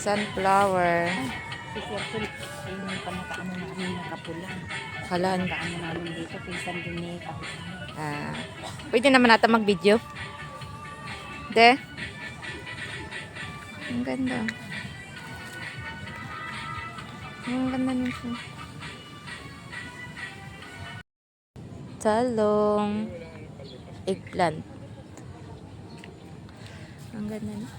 Sunflower. Si Circle, ay yung panakaano namin nakapula. Kalan. Panakaano namin dito, pinsan din ni Kapitano. Pwede naman natin mag-video. De? Ang ganda. Ang ganda nito. Talong. Eggplant. Ang ganda na.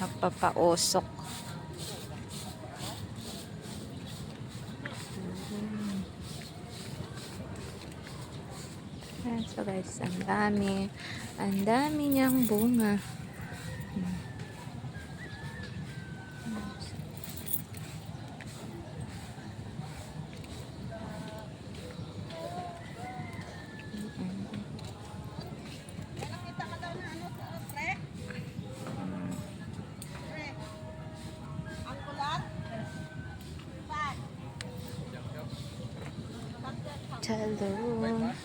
Nagpapausok. So guys, ang dami niyang bunga. Talong.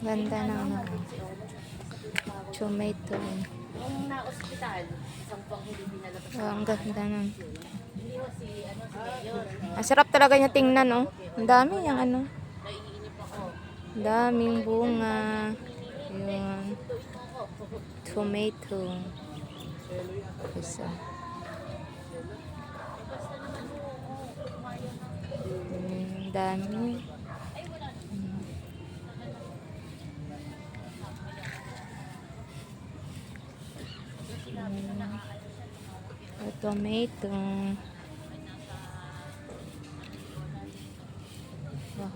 Ganda na tomato. Nung na-hospital, isang pang hindi binalabas. Ang ganda na. Ang sarap talaga niya tingnan, oh. Ang dami yung ano. Naiinip ako. Daming bunga. Yun. Tomato. Isa. Dami. Tomato.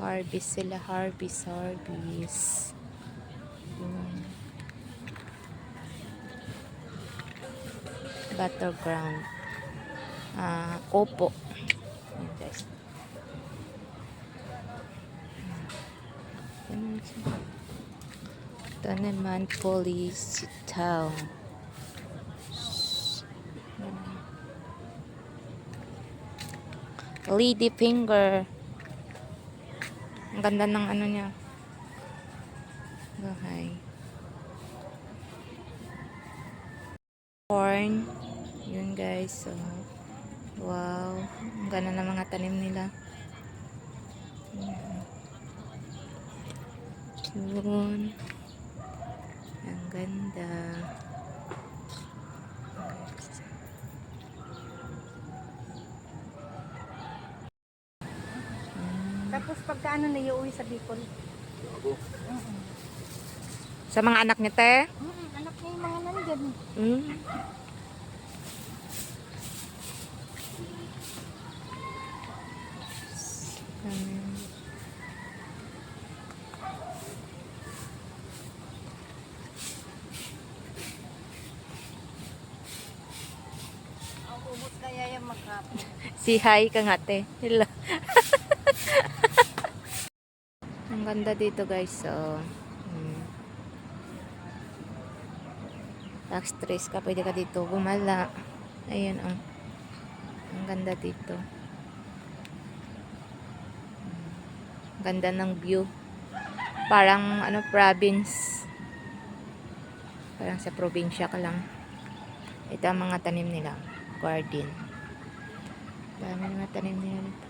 Harvest sila. Harvest. Battleground. Opo. Ayan, guys. Ito naman, police town. Lady finger. Ang ganda ng ano niya. Bahay. Corn. Yun guys. So, wow. Ang ganda ng mga tanim nila. Yun. Ang ganda. Tapos pagka ano na iuwi sa Bicol. Sa mga anak niya, te? Anak niya yung mga nandyan. Ang kumot kaya yung magkapit. Si hi ka nga, te. Hello. Ang ganda dito, guys. So, tax trace ka. Pwede ka dito gumala. Ayan, oh. Ang ganda dito. Ganda ng view. Parang, ano, province. Parang sa probinsya ka lang. Ito ang mga tanim nila. Garden. Dami mga tanim nila dito.